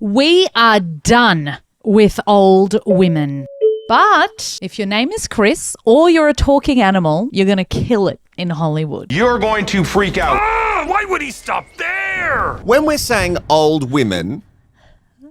We are done with old women. But if your name is Chris or you're a talking animal, you're going to kill it in Hollywood. You're going to freak out. Why would he stop there? When we're saying old women,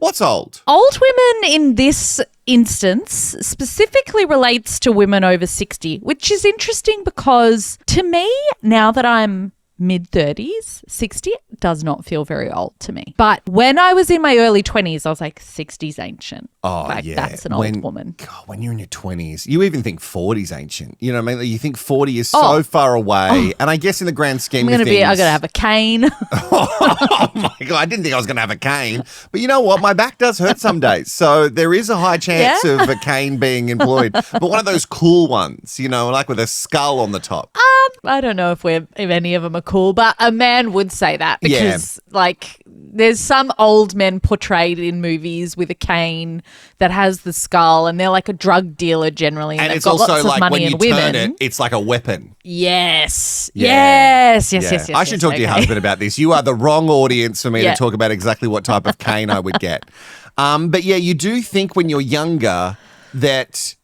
what's old? Old women in this instance specifically relates to women over 60, which is interesting because to me, now that I'm mid-30s, 60 does not feel very old to me. But when I was in my early 20s, I was like, 60's ancient. Oh, like, yeah. That's an old woman. God, when you're in your 20s, you even think 40's ancient. You know what I mean? Like, you think 40 is so far away. And I guess in the grand scheme of things... I'm going to have a cane. Oh, my God. I didn't think I was going to have a cane. But you know what? My back does hurt some days. So there is a high chance of a cane being employed. But one of those cool ones, you know, like with a skull on the top. I don't know if any of them are cool, but a man would say that because, like, there's some old men portrayed in movies with a cane that has the skull, and they're like a drug dealer generally, and they've it's got also lots like of money when you and women. turn it, it's like a weapon. Yes. Yeah. Yes. I should talk to your husband about this. You are the wrong audience for me to talk about exactly what type of cane I would get. But yeah, you do think when you're younger that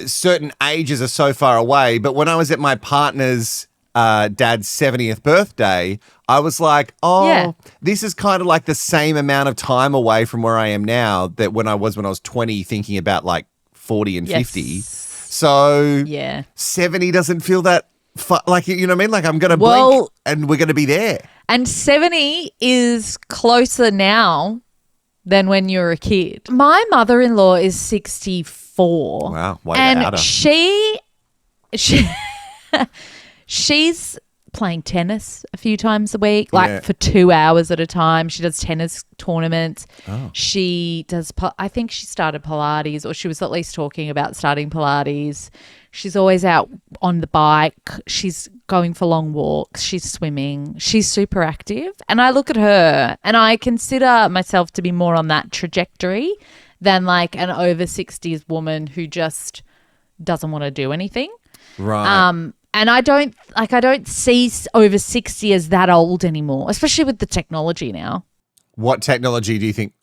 certain ages are so far away. But when I was at my partner's dad's 70th birthday, I was like, this is kind of like the same amount of time away from where I am now that when I was 20, thinking about like 40 and 50. So 70 doesn't feel that like, you know what I mean? Like I'm going to blink and we're going to be there. And 70 is closer now than when you were a kid. My mother-in-law is 64. Wow, way and outer. She's playing tennis a few times a week, like for 2 hours at a time. She does tennis tournaments. Oh. She does, I think she started Pilates, or she was at least talking about starting Pilates. She's always out on the bike. She's going for long walks. She's swimming. She's super active. And I look at her and I consider myself to be more on that trajectory than like an over 60s woman who just doesn't want to do anything. Right. And I don't see over 60 as that old anymore, especially with the technology now. What technology do you think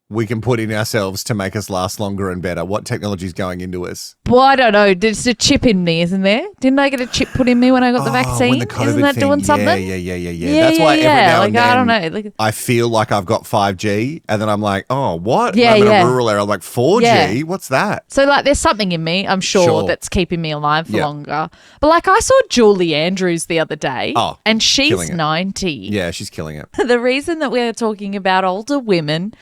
we can put in ourselves to make us last longer and better? What technology is going into us? Well, I don't know. There's a chip in me, isn't there? Didn't I get a chip put in me when I got the vaccine? When the COVID Isn't that thing, doing something? Yeah. That's why every now and then I don't know. I feel like I've got 5G and then I'm like, oh, what? Yeah, I'm in a rural area. I'm like, 4G? Yeah. What's that? So, like, there's something in me, I'm sure, that's keeping me alive for longer. But, like, I saw Julie Andrews the other day and she's 90. Yeah, she's killing it. The reason that we're talking about older women,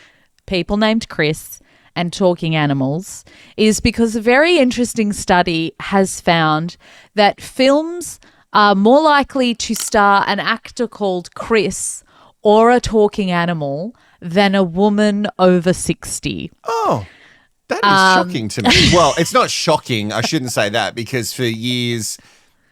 people named Chris, and talking animals is because a very interesting study has found that films are more likely to star an actor called Chris or a talking animal than a woman over 60. Oh, that is shocking to me. Well, it's not shocking. I shouldn't say that because for years,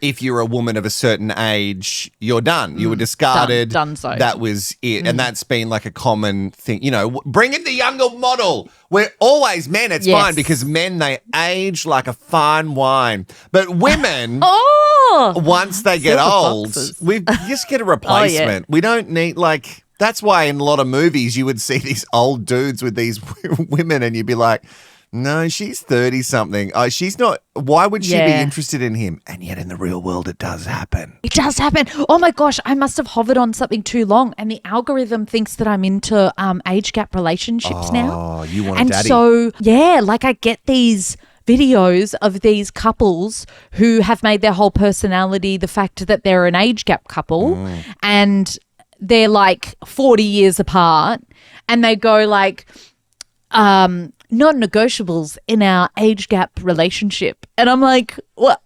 if you're a woman of a certain age, you're done. You were discarded. Done so. That was it. And that's been like a common thing. You know, bring in the younger model. We're always men. It's fine because men, they age like a fine wine. But women, once they get old, we just get a replacement. We don't need like, that's why in a lot of movies you would see these old dudes with these women and you'd be like, no, she's 30-something. She's not. Why would she be interested in him? And yet in the real world, it does happen. It does happen. Oh, my gosh. I must have hovered on something too long and the algorithm thinks that I'm into age gap relationships now. Oh, you want a and daddy. So, like I get these videos of these couples who have made their whole personality the fact that they're an age gap couple and they're like 40 years apart and they go like, non-negotiables in our age gap relationship. And I'm like, what?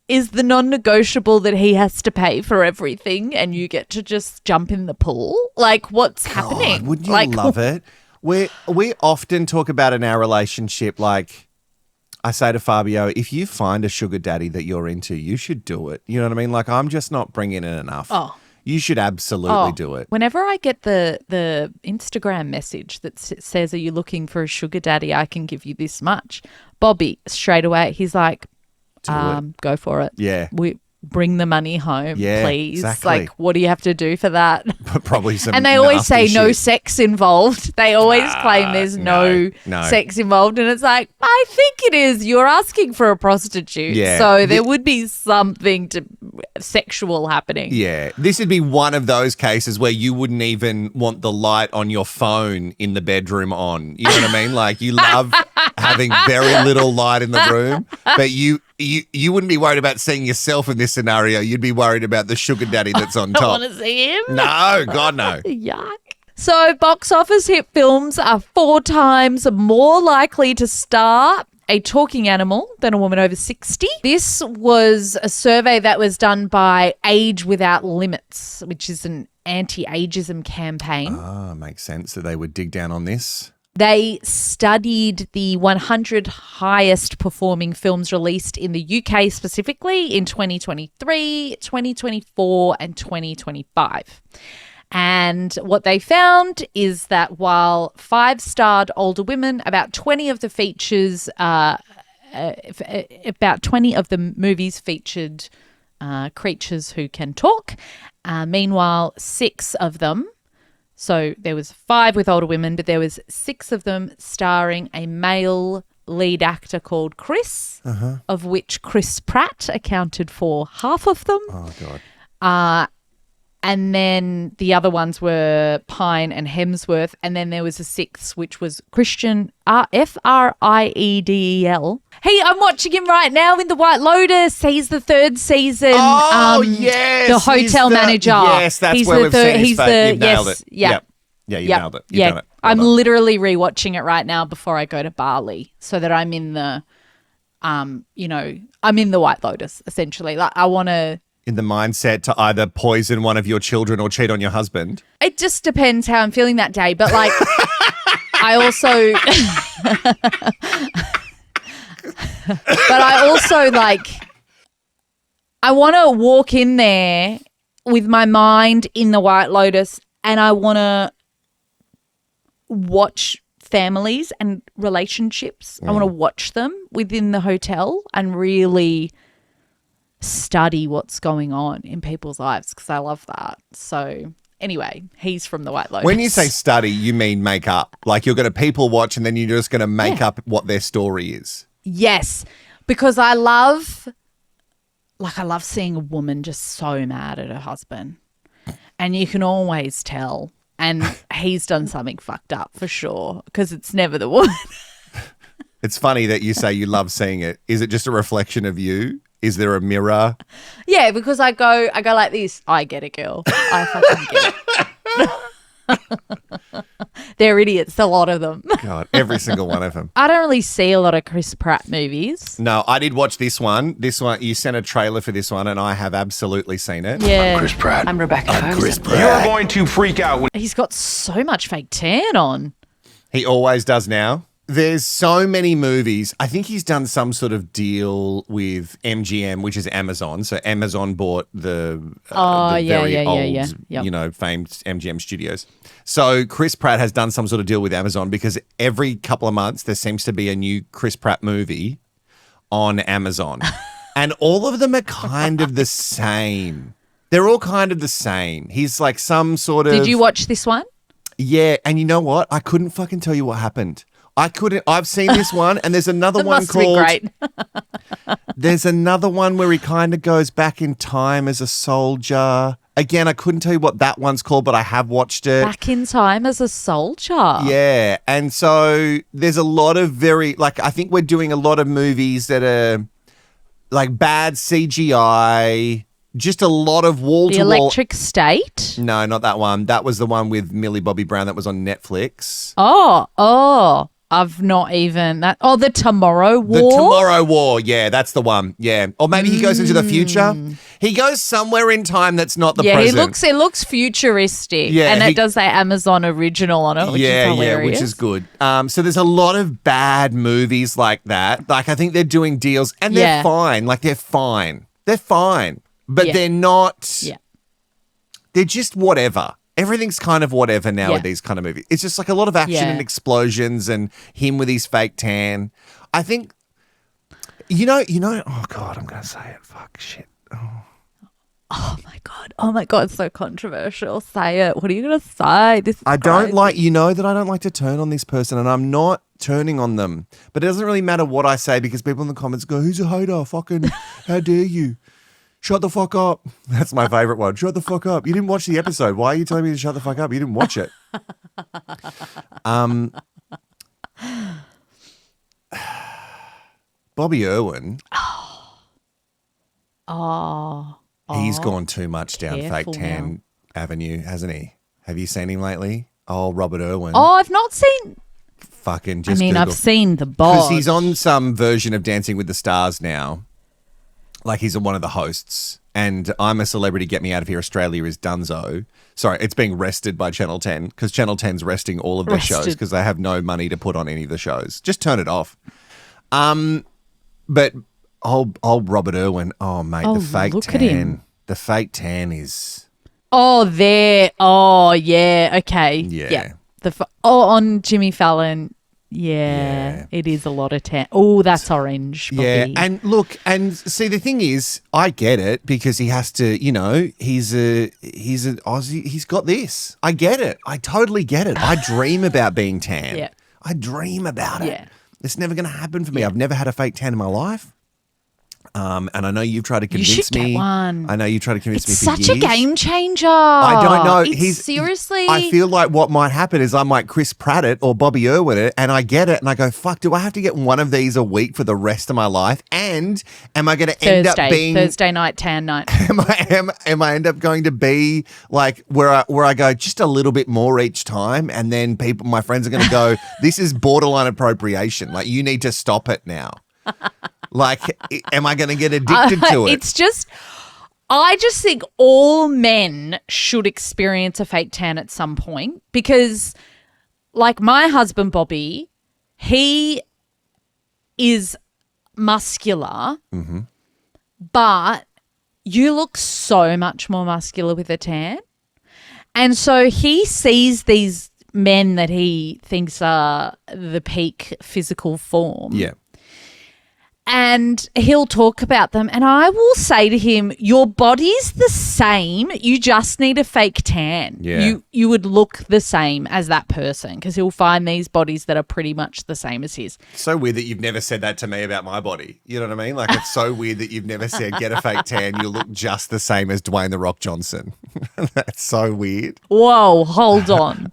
Is the non-negotiable that he has to pay for everything and you get to just jump in the pool? Like, what's happening? Wouldn't you love it? We often talk about in our relationship, like, I say to Fabio, if you find a sugar daddy that you're into, you should do it. You know what I mean? Like, I'm just not bringing in enough. Oh. You should absolutely do it. Whenever I get the Instagram message that says, are you looking for a sugar daddy? I can give you this much. Bobby, straight away, he's like, go for it. Yeah. bring the money home, please. Exactly. Like, what do you have to do for that? Probably some And they always say nasty no shit. sex involved. They always claim there's no sex involved. And it's like, I think it is. You're asking for a prostitute. Yeah. So there would be something sexual happening. Yeah. This would be one of those cases where you wouldn't even want the light on your phone in the bedroom on. You know what I mean? Like, you love having very little light in the room, but you wouldn't be worried about seeing yourself in this scenario. You'd be worried about the sugar daddy that's on I top. want to see him. No, God, no. Yuck. So box office hit films are 4 times more likely to star a talking animal than a woman over 60. This was a survey that was done by Age Without Limits, which is an anti-ageism campaign. Makes sense that they would dig down on this. They studied the 100 highest performing films released in the UK specifically in 2023, 2024 and 2025. And what they found is that while 5-starred older women, about 20 of the movies featured creatures who can talk. Meanwhile, 6 of them, so there was 5 with older women, but there was 6 of them starring a male lead actor called Chris, of which Chris Pratt accounted for half of them. Oh, God. And then the other ones were Pine and Hemsworth. And then there was a 6th, which was Christian, Friedel. Hey, I'm watching him right now in the White Lotus. He's the 3rd season. Oh, yes. The hotel manager. Yes, that's where we've seen his face. You've nailed it. Yep. Yeah, you nailed it. You've done it. I'm literally rewatching it right now before I go to Bali so that I'm in the, I'm in the White Lotus, essentially. Like, I want to... In the mindset to either poison one of your children or cheat on your husband? It just depends how I'm feeling that day. But, like, I also... but I also, like... I want to walk in there with my mind in the White Lotus and I want to watch families and relationships. I want to watch them within the hotel and really... study what's going on in people's lives because I love that. So anyway, he's from the White Lotus. When you say study, you mean make up. Like you're going to people watch and then you're just going to make up what their story is. Yes, because I love seeing a woman just so mad at her husband and you can always tell. And he's done something fucked up for sure because it's never the woman. It's funny that you say you love seeing it. Is it just a reflection of you? Is there a mirror? Yeah, because I go like this. I get it, girl. I fucking get it. They're idiots, a lot of them. God, every single one of them. I don't really see a lot of Chris Pratt movies. No, I did watch this one. You sent a trailer for this one and I have absolutely seen it. Yeah. I'm Chris Pratt. I'm Rebecca. Chris Pratt. You're going to freak out when He's got so much fake tan on. He always does now. There's so many movies. I think he's done some sort of deal with MGM, which is Amazon. So Amazon bought the very old, famed MGM studios. So Chris Pratt has done some sort of deal with Amazon because every couple of months there seems to be a new Chris Pratt movie on Amazon. And all of them are kind of the same. They're all kind of the same. He's like some sort of... Did you watch this one? Yeah. And you know what? I couldn't fucking tell you what happened. I've seen this one, and there's another one called... Great. There's another one where he kind of goes back in time as a soldier. Again, I couldn't tell you what that one's called, but I have watched it. Back in time as a soldier. Yeah, and so there's a lot of I think we're doing a lot of movies that are like bad CGI, just a lot of wall-to-wall... The Electric State? No, not that one. That was the one with Millie Bobby Brown that was on Netflix. Oh. I've not even that. Oh, the Tomorrow War. The Tomorrow War. Yeah, that's the one. Yeah. Or maybe he goes into the future. He goes somewhere in time that's not the present. It looks futuristic. Yeah, and it does say Amazon original on it, which is hilarious. Yeah, which is good. So there's a lot of bad movies like that. Like I think they're doing deals and they're fine. Like they're fine. They're fine. But they're not. Yeah. They're just whatever. Everything's kind of whatever now with these kind of movies. It's just like a lot of action and explosions and him with his fake tan. I think, oh God, I'm going to say it. Fuck, shit. Oh. Oh my God, it's so controversial. Say it. What are you going to say? This is I crazy. don't like, you know that I don't like to turn on this person, and I'm not turning on them. But it doesn't really matter what I say because people in the comments go, who's a hater? Fucking, how dare you? Shut the fuck up. That's my favorite one. Shut the fuck up. You didn't watch the episode. Why are you telling me to shut the fuck up? You didn't watch it. Bobby Irwin. He's gone too much down fake tan avenue, hasn't he? Have you seen him lately? Oh, Robert Irwin. Oh, I've not seen. Fucking just Google. I've seen the bod. Because he's on some version of Dancing with the Stars now. Like he's one of the hosts. And I'm a Celebrity Get Me Out of Here Australia is Dunzo. Sorry, it's being rested by Channel 10 because Channel 10's resting all of their shows because they have no money to put on any of the shows. Just turn it off. But old Robert Irwin, oh mate, the fake look tan. at him. The fake tan is yeah, okay. Yeah. On Jimmy Fallon. Yeah, it is a lot of tan. Oh, that's orange, Bobby. Yeah, and look, and see, the thing is, I get it because he has to, you know, he's an Aussie. He's got this. I get it. I totally get it. I dream about being tan. Yeah. I dream about it. Yeah. It's never going to happen for me. I've never had a fake tan in my life. And I know you've tried to convince You should me. get one. I know you tried to convince me It's for such years. a game changer. I don't know. Seriously. I feel like what might happen is I might Chris Pratt it or Bobby Irwin it, and I get it, and I go, "Fuck! Do I have to get one of these a week for the rest of my life? And am I going to end up being Thursday night tan night? Am I end up going to be like where I go just a little bit more each time, and then my friends are going to go, "This is borderline appropriation. Like you need to stop it now." Like, am I going to get addicted to it? I just think all men should experience a fake tan at some point because, like my husband, Bobby, he is muscular, but you look so much more muscular with a tan. And so he sees these men that he thinks are the peak physical form. Yeah. And he'll talk about them. And I will say to him, your body's the same. You just need a fake tan. Yeah. You would look the same as that person because he'll find these bodies that are pretty much the same as his. So weird that you've never said that to me about my body. You know what I mean? Like, it's so weird that you've never said, get a fake tan, you look just the same as Dwayne "The Rock" Johnson. That's so weird. Whoa, hold on.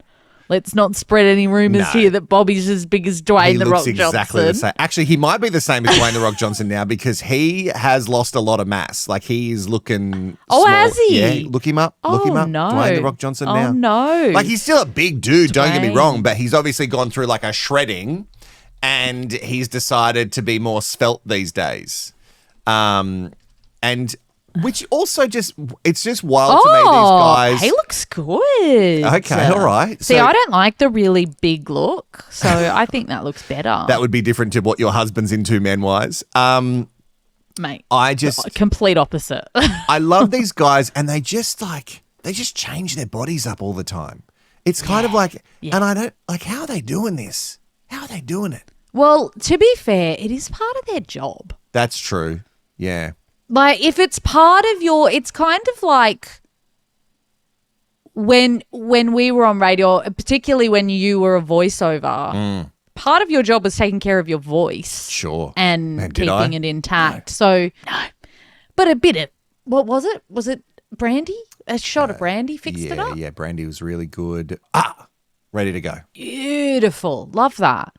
Let's not spread any rumours here that Bobby's as big as Dwayne "The Rock" Johnson. He looks exactly the same. Actually, he might be the same as Dwayne "The Rock" Johnson now because he has lost a lot of mass. Like, he is looking small. Has he? Yeah, look him up. Look him up. No. Dwayne "The Rock" Johnson now. Oh, no. Like, he's still a big dude, don't get me Dwayne. wrong, but he's obviously gone through, like, a shredding and he's decided to be more svelte these days. And... Which also it's just wild to me, these guys. He looks good. Okay, all right. See, So- I don't like the really big look, so I think that looks better. That would be different to what your husband's into men-wise. Mate, I just... complete opposite. I love these guys, and they just change their bodies up all the time. It's kind of like, and I don't like, how are they doing this? How are they doing it? Well, to be fair, it is part of their job. That's true. Yeah. Like, if it's part of it's kind of like when we were on radio, particularly when you were a voiceover, part of your job was taking care of your voice. Sure. And keeping it intact. No. So, no. But a bit of, what was it? Was it brandy? A shot of brandy fixed it up? Yeah, brandy was really good. Ready to go. Beautiful. Love that.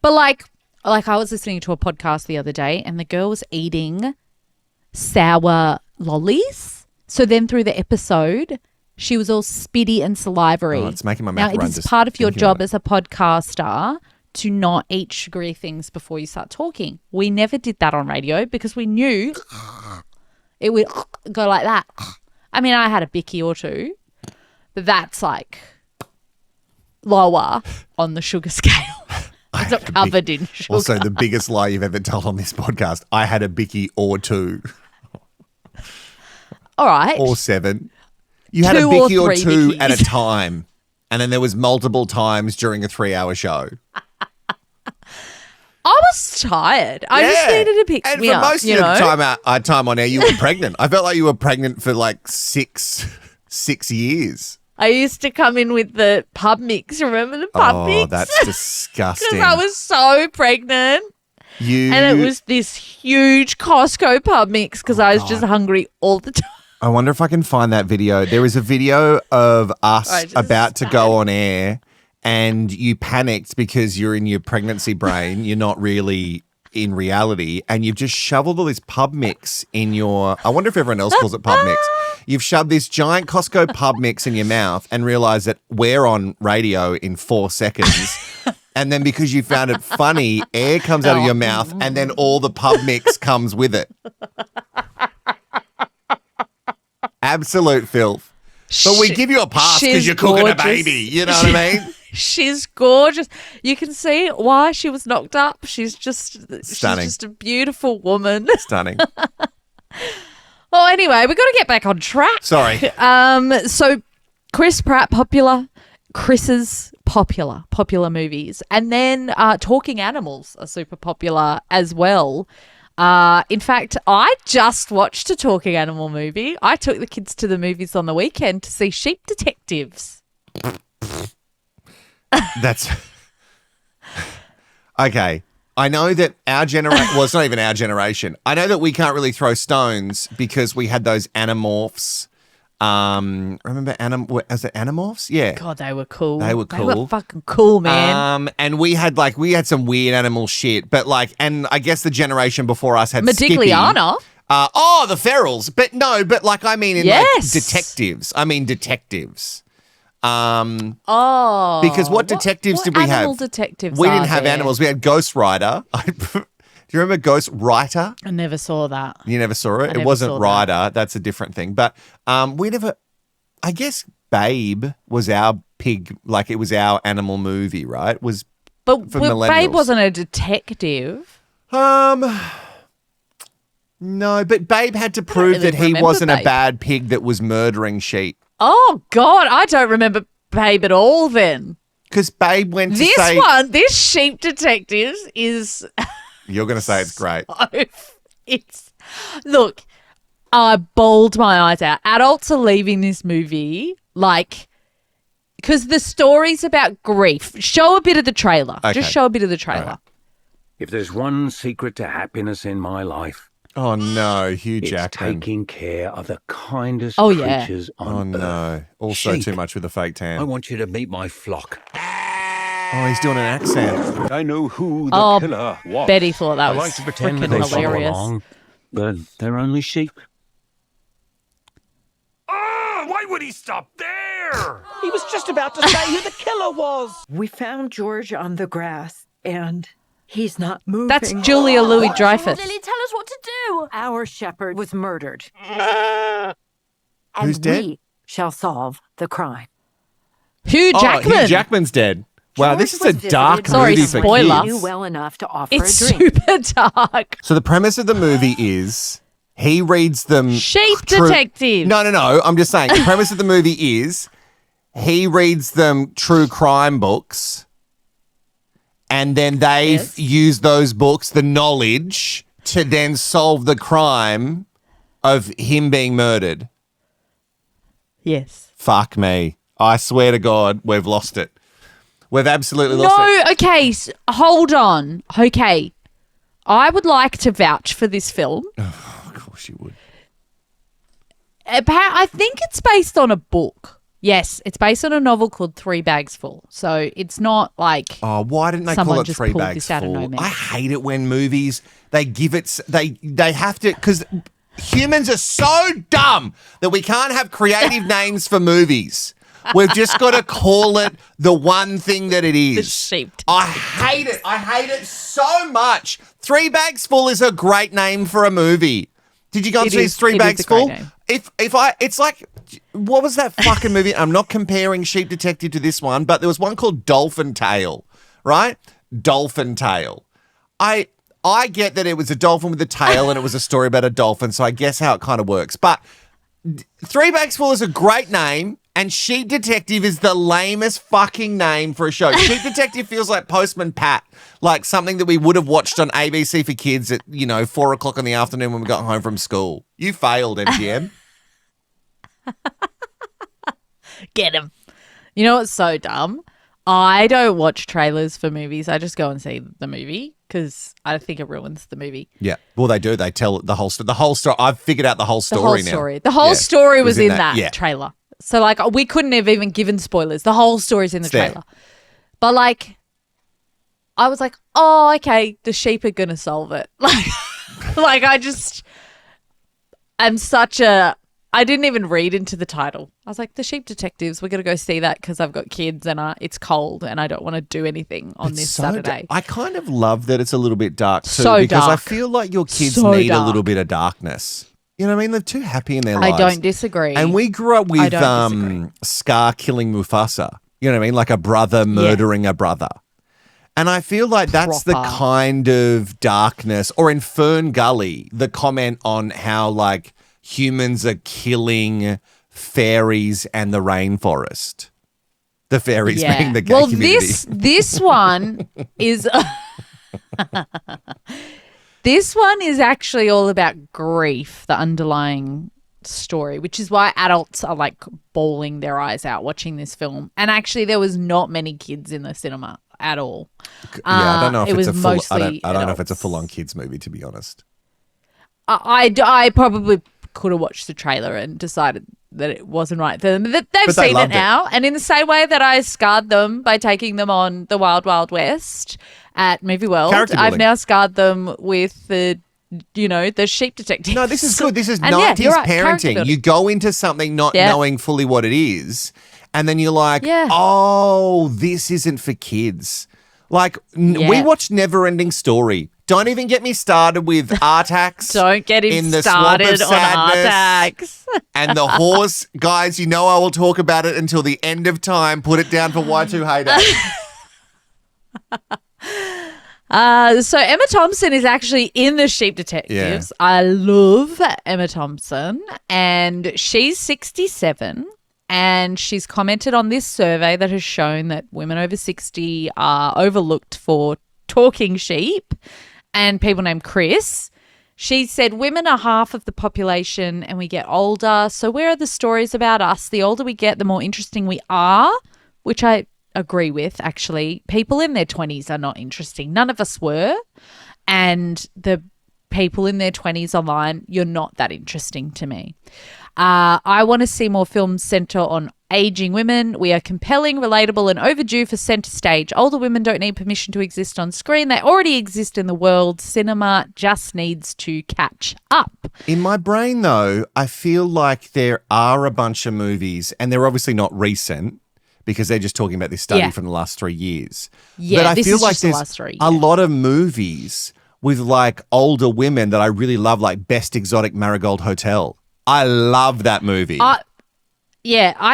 But like I was listening to a podcast the other day and the girl was eating sour lollies. So then through the episode, she was all spitty and salivary. Oh, it's making my mouth now, run. it is part of your job as a podcaster to not eat sugary things before you start talking. We never did that on radio because we knew it would go like that. I mean, I had a bicky or two, but that's like lower on the sugar scale. It's not covered in sugar. Also, the biggest lie you've ever told on this podcast. I had a bicky or two. All right. Or 7. You had a Two or bicky or 2 three at a bickies. time. And then there was multiple times during a 3-hour show. I was tired. I just needed to pick and me for up. most of the time on air, you were pregnant. I felt like you were pregnant for like six years. I used to come in with the pub mix. Remember the pub mix? Oh, that's disgusting. Because I was so pregnant. And it was this huge Costco pub mix because I was just hungry all the time. I wonder if I can find that video. There is a video of us about to go on air and you panicked because you're in your pregnancy brain. You're not really in reality. And you've just shoveled all this pub mix in your – I wonder if everyone else calls it pub mix. You've shoved this giant Costco pub mix in your mouth and realised that we're on radio in 4 seconds. And then because you found it funny, air comes out of your mouth and then all the pub mix comes with it. Absolute filth. But we give you a pass because you're cooking a baby. You know what I mean? She's gorgeous. You can see why she was knocked up. She's just stunning. She's just a beautiful woman. Stunning. Well, anyway, we've got to get back on track. Sorry. So Chris Pratt, Chris's popular movies. And then Talking Animals are super popular as well. In fact, I just watched a Talking Animal movie. I took the kids to the movies on the weekend to see Sheep Detectives. That's okay. I know that our generation, well, it's not even our generation. I know that we can't really throw stones because we had those Animorphs. Remember was it Animorphs? Yeah. God, they were cool. They were fucking cool, man. And we had some weird animal shit, but and I guess the generation before us had Modigliana. Skippy. The ferals. But no, but I mean detectives. Because what detectives did we have? Animal detectives. We didn't have animals. We had Ghost Rider. Do you remember Ghost Writer? I never saw that. You never saw it? It wasn't Rider. That's a different thing. But we never, I guess Babe was our pig, it was our animal movie, right? But Babe wasn't a detective. No, but Babe had to prove that he wasn't a bad pig that was murdering sheep. Oh, God, I don't remember Babe at all then. Because Babe went to this Sheep Detectives is... You're going to say it's great. Look, I bawled my eyes out. Adults are leaving this movie because the story's about grief. Show a bit of the trailer. Okay. Just show a bit of the trailer. Right. If there's one secret to happiness in my life... Oh, no, Hugh Jackman. It's taking care of the kindest creatures on earth. No. Also Sheep. Too much with the fake tan. I want you to meet my flock. Oh, he's doing an accent. I know who the killer was. Betty thought that was like to pretend that they hilarious. Along, but they're only sheep. Why would he stop there? He was just about to say who the killer was. We found George on the grass, and he's not moving. That's Julia Louis-Dreyfus. Lily, tell us what to do. Our shepherd was murdered. Who's dead? We shall solve the crime. Hugh Jackman. Hugh Jackman's dead. Wow, this is a dark movie for spoiler. kids. Knew well enough to offer It's a drink. super dark. So the premise of the movie is he reads them... Sheep Detective. No. I'm just saying. The premise of the movie is he reads them true crime books and then they use those books, the knowledge, to then solve the crime of him being murdered. Yes. Fuck me. I swear to God, we've lost it. We've absolutely lost it. No, okay, hold on. Okay. I would like to vouch for this film. Oh, of course you would. I think it's based on a book. Yes, it's based on a novel called 3 Bags Full. So it's not like... Oh, why didn't they call it 3 Bags Full? I hate it when movies, they give it... They have to... Because humans are so dumb that we can't have creative names for movies. We've just got to call it the one thing that it is. The Sheep. I hate it. I hate it so much. 3 Bags Full is a great name for a movie. Did you go and see 3 Bags Full? It's like, what was that fucking movie? I'm not comparing Sheep Detective to this one, but there was one called Dolphin Tale, right? Dolphin Tale. I get that it was a dolphin with a tail and it was a story about a dolphin, so I guess how it kind of works. But 3 Bags Full is a great name. And Sheep Detective is the lamest fucking name for a show. Sheep Detective feels like Postman Pat, like something that we would have watched on ABC for kids at, 4 o'clock in the afternoon when we got home from school. You failed, MGM. Get him. You know what's so dumb? I don't watch trailers for movies. I just go and see the movie because I think it ruins the movie. Yeah. Well, they do. They tell the whole story. The whole story. I've figured out the whole story now. The whole story was in that yeah. trailer. So, like, we couldn't have even given spoilers. The whole story's in the trailer. But, like, I was like, oh, okay, the sheep are going to solve it. Like, I didn't even read into the title. I was like, the Sheep Detectives, we're going to go see that because I've got kids and it's cold and I don't want to do anything on this Saturday. I kind of love that it's a little bit dark too because I feel like your kids need a little bit of darkness. You know what I mean? They're too happy in their lives. I don't disagree. And we grew up with Scar killing Mufasa. You know what I mean? Like a brother murdering a brother. And I feel like that's the kind of darkness. Or in Fern Gully, the comment on how like humans are killing fairies and the rainforest. The fairies being the gay community. This one is... This one is actually all about grief, the underlying story, which is why adults are like bawling their eyes out watching this film. And actually, there was not many kids in the cinema at all. I don't know if I don't know if it's a full-on kids movie, to be honest. I probably could have watched the trailer and decided that it wasn't right for them. They've seen it now. And in the same way that I scarred them by taking them on the Wild Wild West at Movie World, I've now scarred them with the Sheep Detective. No, this is good. This is 90s parenting. You go into something not knowing fully what it is, and then you're like, oh, this isn't for kids. Like, we watched Neverending Story. Don't even get me started with Artax. Don't get him started on Artax. And the horse. Guys, I will talk about it until the end of time. Put it down for Y2 Heyday. So Emma Thompson is actually in the Sheep Detectives. Yeah. I love Emma Thompson, and she's 67, and she's commented on this survey that has shown that women over 60 are overlooked for talking sheep, and people named Chris. She said, women are half of the population and we get older, so where are the stories about us? The older we get, the more interesting we are, which I agree with, actually. People in their 20s are not interesting. None of us were. And the people in their 20s online, you're not that interesting to me. I want to see more films center on aging women. We are compelling, relatable, and overdue for center stage. Older women don't need permission to exist on screen. They already exist in the world. Cinema just needs to catch up. In my brain, though, I feel like there are a bunch of movies, and they're obviously not recent, because they're just talking about this study from the last 3 years. Yeah, but I this feel is like just the last 3. a lot of movies with like older women that I really love, like Best Exotic Marigold Hotel. I love that movie. I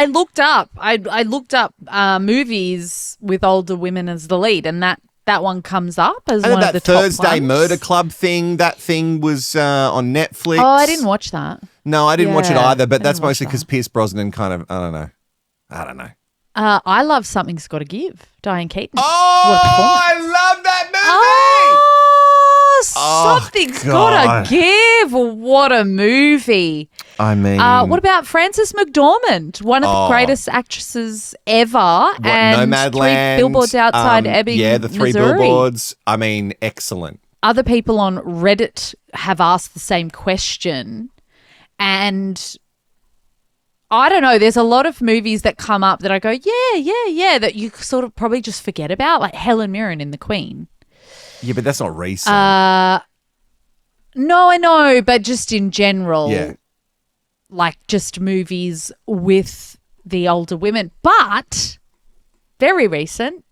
looked up. I looked up movies with older women as the lead, and that one comes up as one of the top ones. Thursday Murder Club thing. That thing was on Netflix. Oh, I didn't watch that. No, I didn't watch it either. But that's mostly because Pierce Brosnan kind of. I don't know. I love Something's Gotta Give. Diane Keaton. Oh, I love that movie. Something's Gotta Give. What a movie. I mean. What about Frances McDormand, one of the greatest actresses ever? And Nomadland. 3 billboards outside Ebbing, yeah, the 3 Missouri. billboards. I mean, excellent. Other people on Reddit have asked the same question, and I don't know, there's a lot of movies that come up that I go, yeah, that you sort of probably just forget about, like Helen Mirren in The Queen. Yeah, but that's not recent. No, I know, but just in general, yeah. Like just movies with the older women. But very recent,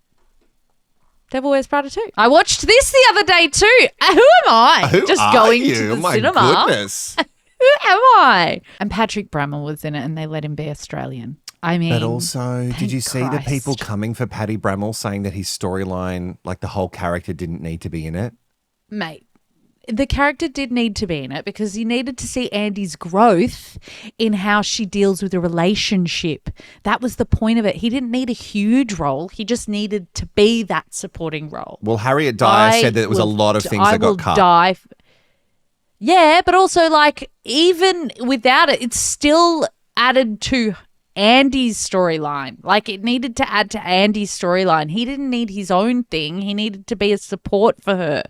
Devil Wears Prada 2. I watched this the other day too. Who am I? Who just are going you? to the My cinema. Goodness. Who am I? And Patrick Brammall was in it, and they let him be Australian. I mean, but also, did you see the Christ. people coming for Paddy Brammall saying that his storyline, like the whole character, didn't need to be in it? Mate, the character did need to be in it because you needed to see Andy's growth in how she deals with a relationship. That was the point of it. He didn't need a huge role. He just needed to be that supporting role. Well, Harriet Dyer said that it was a lot of things that got cut. Yeah, but also like even without it, it's still added to Andy's storyline. Like it needed to add to Andy's storyline. He didn't need his own thing. He needed to be a support for her.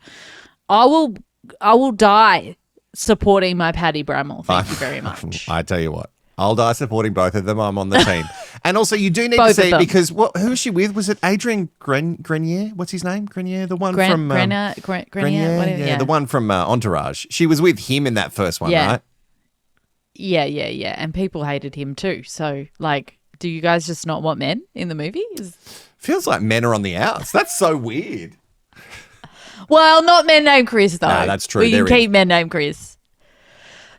I will die supporting my Paddy Bramall. Thank you very much. I tell you what, I'll die supporting both of them. I'm on the team. And also you do need Both to see of them. because who is she with? Was it Adrian Grenier? What's his name? Grenier, the one from Grenier, whatever, yeah, the one from Entourage. She was with him in that first one, right? Yeah. And people hated him too. So, like, do you guys just not want men in the movie? Feels like men are on the outs. That's so weird. Well, not men named Chris, though. No, that's true. We can keep men named Chris.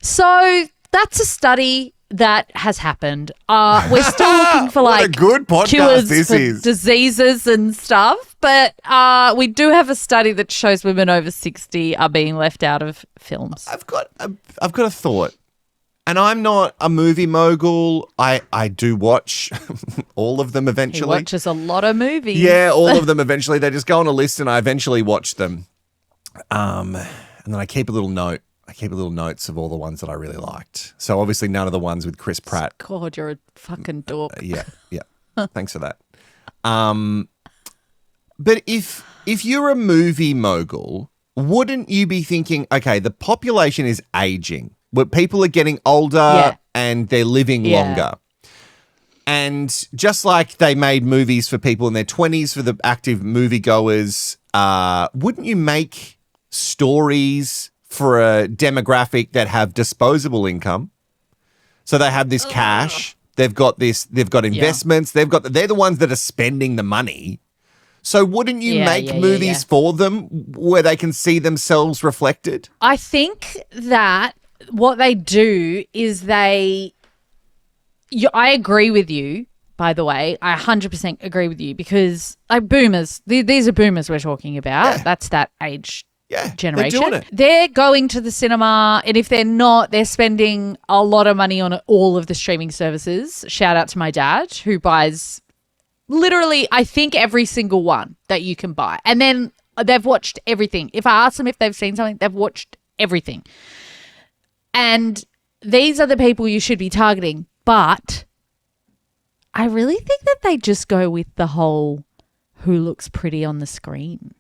So, that's a study that has happened. We're still looking for, What like, a good podcast cures this for is. diseases and stuff. But we do have a study that shows women over 60 are being left out of films. I've got a thought. And I'm not a movie mogul. I do watch all of them eventually. He watches a lot of movies. Yeah, all of them eventually. They just go on a list and I eventually watch them. And then I keep a little note. I keep a little notes of all the ones that I really liked. So obviously none of the ones with Chris Pratt. God, you're a fucking dork. Yeah. Thanks for that. But if you're a movie mogul, wouldn't you be thinking, okay, the population is aging. Where people are getting older and they're living longer. And just like they made movies for people in their 20s for the active moviegoers, wouldn't you make stories for a demographic that have disposable income? So they have this cash, they've got investments, they're the ones that are spending the money. So wouldn't you make movies for them where they can see themselves reflected? I think that what they do is I agree with you, by the way. I 100% agree with you because like boomers, these are boomers we're talking about. Yeah. That's that age generation. They're doing it. They're going to the cinema, and if they're not, they're spending a lot of money on all of the streaming services. Shout out to my dad who buys literally, I think, every single one that you can buy. And then they've watched everything. If I ask them if they've seen something, they've watched everything. And these are the people you should be targeting. But I really think that they just go with the whole who looks pretty on the screen.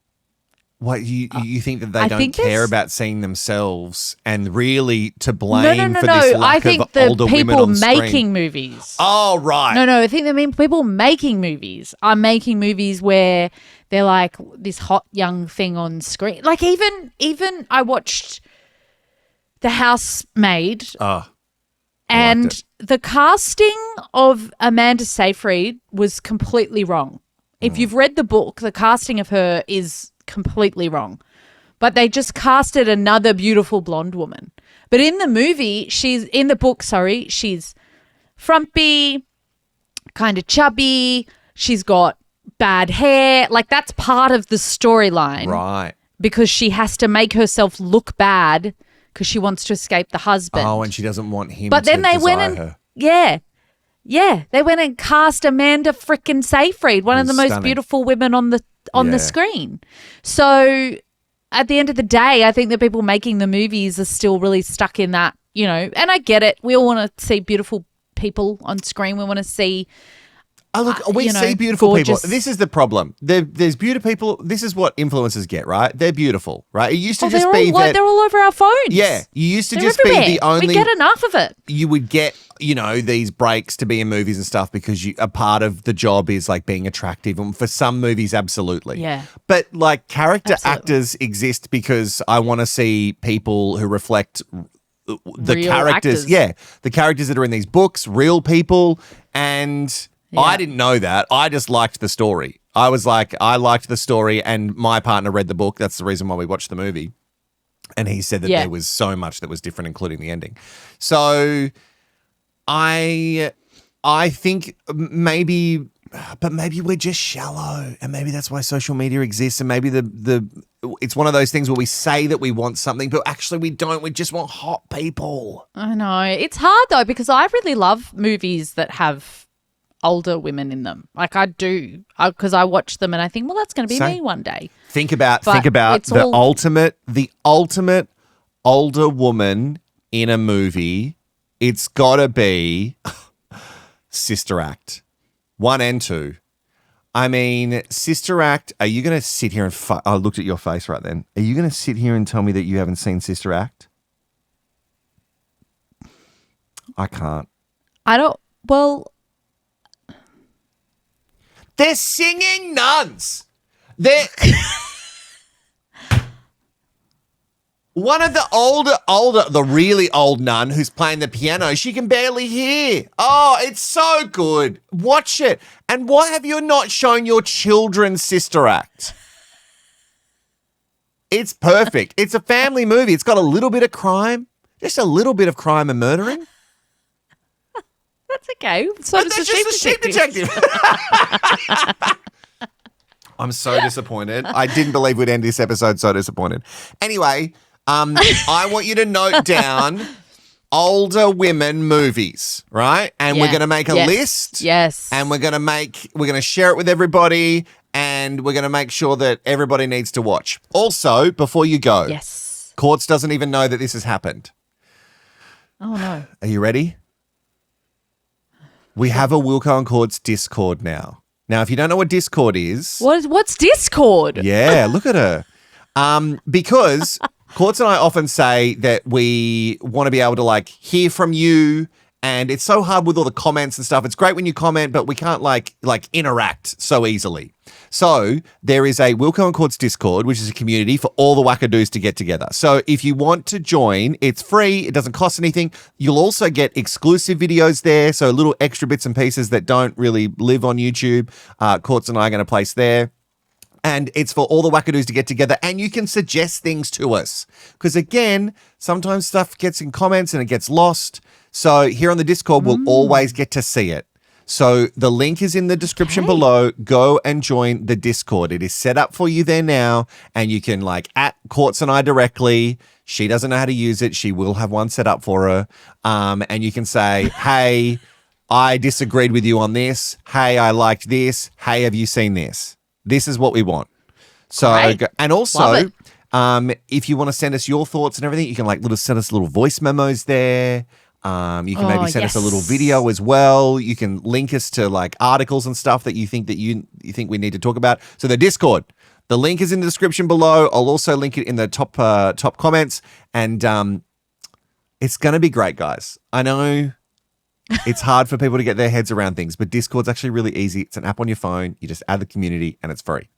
What, you think that they don't care about seeing themselves and really to blame No. for this lack I think of the older women people on screen? making movies. Oh, right. No, I think the people making movies are making movies where they're like this hot young thing on screen. Like even I watched The Housemaid. And the casting of Amanda Seyfried was completely wrong. If you've read the book, the casting of her is completely wrong. But they just casted another beautiful blonde woman. But in the movie, she's frumpy, kind of chubby. She's got bad hair. Like that's part of the storyline. Right. Because she has to make herself look bad because she wants to escape the husband. Oh, and she doesn't want him but then to they desire went and her. they went and cast Amanda frickin' Seyfried, one of the most beautiful women on the screen. So at the end of the day, I think the people making the movies are still really stuck in that, and I get it. We all want to see beautiful people on screen. We want to see we see beautiful gorgeous people. This is the problem. There's beautiful people. This is what influencers get, right? They're beautiful, right? It used to just be that they're all over our phones. Yeah, you used to They're just everywhere. be the only. We get enough of it. You would get, these breaks to be in movies and stuff because a part of the job is like being attractive. And for some movies, absolutely. Yeah. But like character actors exist because I want to see people who reflect the Real characters. actors. Yeah, the characters that are in these books, real people. And I didn't know that. I just liked the story. I was like, I liked the story and my partner read the book. That's the reason why we watched the movie. And he said that there was so much that was different, including the ending. So I think maybe we're just shallow and maybe that's why social media exists and maybe it's one of those things where we say that we want something, but actually we don't. We just want hot people. I know. It's hard though because I really love movies that have older women in them. Like I do, because I watch them and I think, well, that's going to be me one day. Think about But the ultimate older woman in a movie. It's got to be Sister Act 1 and 2. I mean, Sister Act, are you going to sit here and I looked at your face right then. Are you going to sit here and tell me that you haven't seen Sister Act? I can't. I don't, well. They're singing nuns. They're... One of the the really old nun who's playing the piano, she can barely hear. Oh, it's so good. Watch it. And why have you not shown your children Sister Act? It's perfect. It's a family movie. It's got a little bit of crime, just a little bit of crime and murdering. That's okay. So But that's just a sheep detective. I'm so disappointed. I didn't believe we'd end this episode so disappointed. Anyway, I want you to note down older women movies, right? And we're going to make a list. Yes. And we're going to share it with everybody, and we're going to make sure that everybody needs to watch. Also, before you go, Courts doesn't even know that this has happened. Oh, no. Are you ready? We have a Wilko Courts Discord now. Now, if you don't know what Discord is... What's Discord? Yeah, look at her. Because Courts and I often say that we want to be able to like hear from you, and it's so hard with all the comments and stuff. It's great when you comment, but we can't like interact so easily. So there is a Wilko and Courts Discord, which is a community for all the wackadoos to get together. So if you want to join, it's free. It doesn't cost anything. You'll also get exclusive videos there, so little extra bits and pieces that don't really live on YouTube. Courts and I are going to place there. And it's for all the wackadoos to get together, and you can suggest things to us. Because again, sometimes stuff gets in comments and it gets lost. So here on the Discord, we'll always get to see it. So the link is in the description below. Go and join the Discord. It is set up for you there now, and you can like at Courts and I directly. She doesn't know how to use it. She will have one set up for her. And you can say, hey, I disagreed with you on this. Hey, I liked this. Hey, have you seen this? This is what we want. So, and also, if you want to send us your thoughts and everything, you can send us little voice memos there. You can maybe send us a little video as well. You can link us to like articles and stuff that you think you think we need to talk about. So the Discord, the link is in the description below. I'll also link it in the top comments, and it's gonna be great, guys. I know. It's hard for people to get their heads around things, but Discord's actually really easy. It's an app on your phone. You just add the community and it's free.